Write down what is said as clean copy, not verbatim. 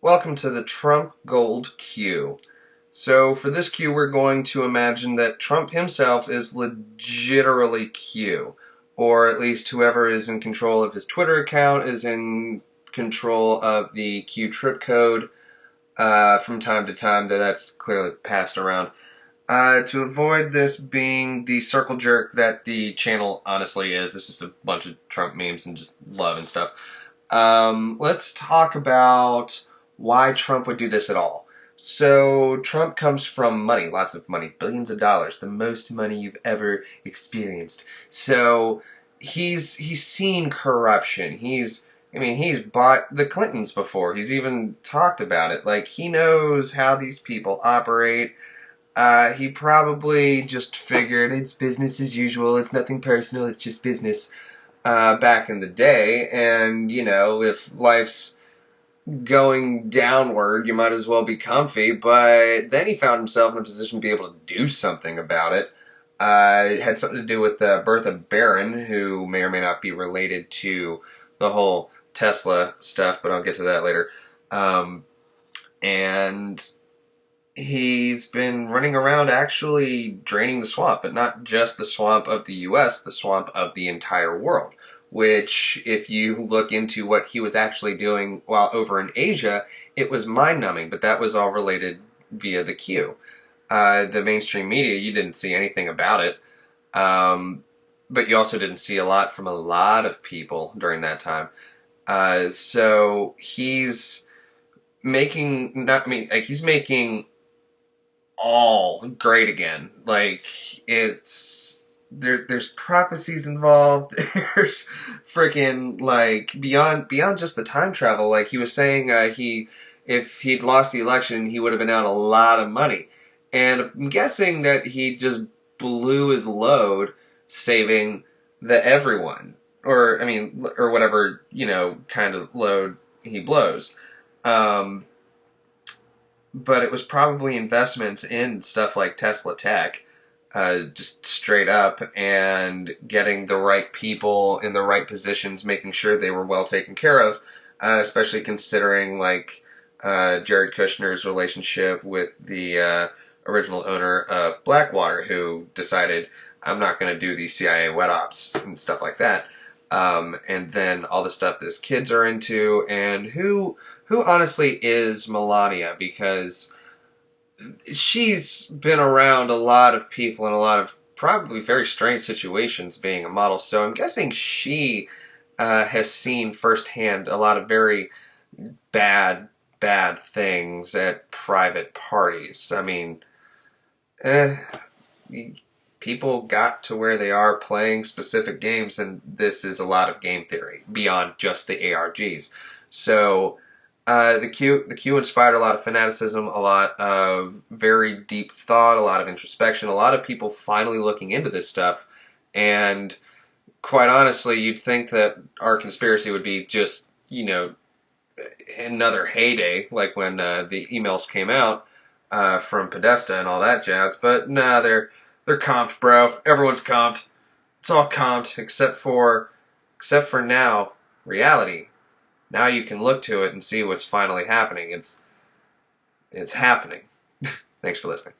Welcome to the Trump Gold Q. So for this Q, we're going to imagine that Trump himself is legitimately Q, or at least whoever is in control of his Twitter account is in control of the Q trip code from time to time, though that's clearly passed around. To avoid this being the circle jerk that the channel honestly is, it's just a bunch of Trump memes and just love and stuff. Let's talk about why Trump would do this at all. So Trump comes from money, lots of money, billions of dollars, the most money you've ever experienced. So he's seen corruption. He's bought the Clintons before. He's even talked about it. Like, he knows how these people operate. He probably just figured it's business as usual. It's nothing personal. It's just business. Back in the day, and if life's going downward, you might as well be comfy. But then he found himself in a position to be able to do something about it. It had something to do with Bertha Barron, who may or may not be related to the whole Tesla stuff, but I'll get to that later. And he's been running around actually draining the swamp, but not just the swamp of the U.S., the swamp of the entire world, which, if you look into what he was actually doing while over in Asia, it was mind-numbing, but that was all related via the Q. The mainstream media, you didn't see anything about it, but you also didn't see a lot from a lot of people during that time. So he's making, he's making all great again. Like, there's prophecies involved. There's freaking, like, beyond just the time travel. Like, he was saying, if he'd lost the election, he would have been out a lot of money. And I'm guessing that he just blew his load saving the everyone, or whatever kind of load he blows. But it was probably investments in stuff like Tesla Tech, just straight up, and getting the right people in the right positions, making sure they were well taken care of, especially considering, like, Jared Kushner's relationship with the original owner of Blackwater, who decided, I'm not going to do these CIA wet ops and stuff like that. And then all the stuff that his kids are into, and who honestly is Melania, because she's been around a lot of people in a lot of probably very strange situations being a model, so I'm guessing she has seen firsthand a lot of very bad things at private parties. I mean, people got to where they are playing specific games, and this is a lot of game theory beyond just the ARGs. So the Q inspired a lot of fanaticism, a lot of very deep thought, a lot of introspection, a lot of people finally looking into this stuff. And quite honestly, you'd think that our conspiracy would be just, another heyday, like when the emails came out from Podesta and all that jazz. But nah, they're comped, bro. Everyone's comped. It's all comped except for now, reality. Now you can look to it and see what's finally happening. It's happening. Thanks for listening.